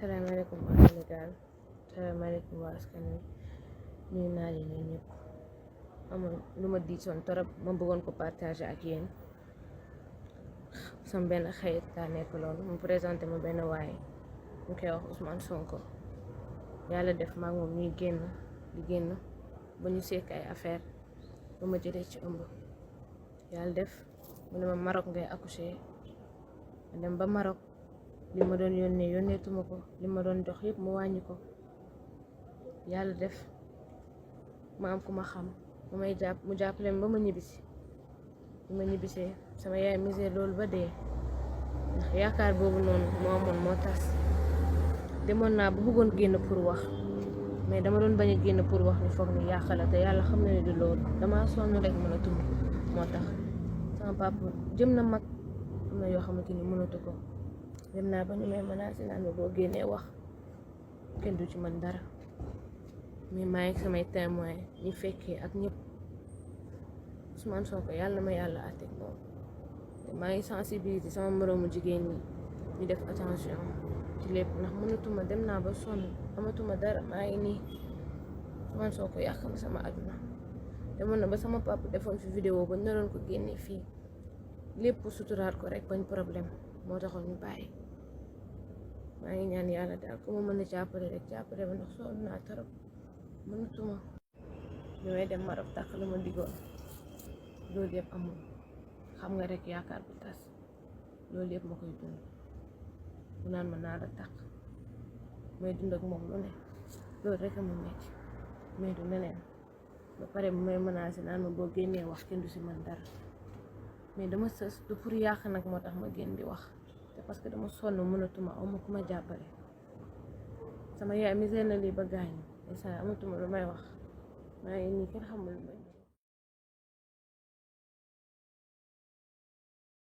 Salaamaaleykum waa Sénégal, salaamaaleykum waa askan wi, nuyu naa leen yéen ñëpp. Amul lu ma diisoon torop ma bëggoon ko partager ak yéen. Sama benn xarit daa nekk loolu mu présenté ma benn waay ñu koy wax Ousmane Sonko. Yàlla def maag moom ñuy génn ba ñu sekk ay affaire ba ma jëlee ci ëmb. Yàlla def mu ne ma Maroc ngay accoucher, ma dem ba Maroc. Li ma doon yónneetuma ko, li ma doon jox yëpp mu wàññi ko. Yàlla def ma am ku ma xam mu jàppale ba ma ñibbisi. bi ma ñibbisee sama yaay misère loolu ba dee ndax yaakaar boobu noonu moo amoon moo tas. Demoon naa bu bëggoon génn pour wax, mais dama doon bañ a génn pour wax ñu foog ni yàq la, te yàlla xam na ne du loolu. Dama sonn rek mënatu moo tax sama papa jëm na mag, am na yoo xamante ni mënatu ko. dem naa ba ñu may menacé naan ma boo génnee wax kenn du ci mën dara, mais maa ngi samay témoin ñi fekkee ak ñëpp. Ousmane Sonko yàlla na ma yàlla àtteeg moom, te maa ngi sensibiliser sama moroomu jigéen ñi ñu def attention ci lépp, ndax mënatuma, dem naa ba sonn, amatuma dara, maa ngi nii. Ousmane Sonko yàq na sama àdduna. demoon na ba sama papa defoon fi vidéo ba naroon ko génne fii, lépp pour suturaat ko rek bañ problème moo taxoon ñu bàyyi. maa ngi ñaan yàlla daal ku ma mën a jàppale rek jàppale ba, ndax sonn naa torop, mënatuma. bi may dem Maroc takk la ma digoon, loolu yëpp amul. xam nga rek yaakaar bu tas, loolu yëpp ma koy dund. mu naan ma naa la takk, may dund ak moom lu ne, loolu rek a ma metti, mais du neneen. ba pare bu may menacé naan ma boo génnee wax kenn du si man dara, mais dama sës. du pour yàq nag moo tax ma génn di wax, te parce que dama sonn, mënatuma, awma ku ma jàppale. sama yaay misère na lii ba gaañu, instant amatuma lu may wax, maa ngi nii kenn xamul lu may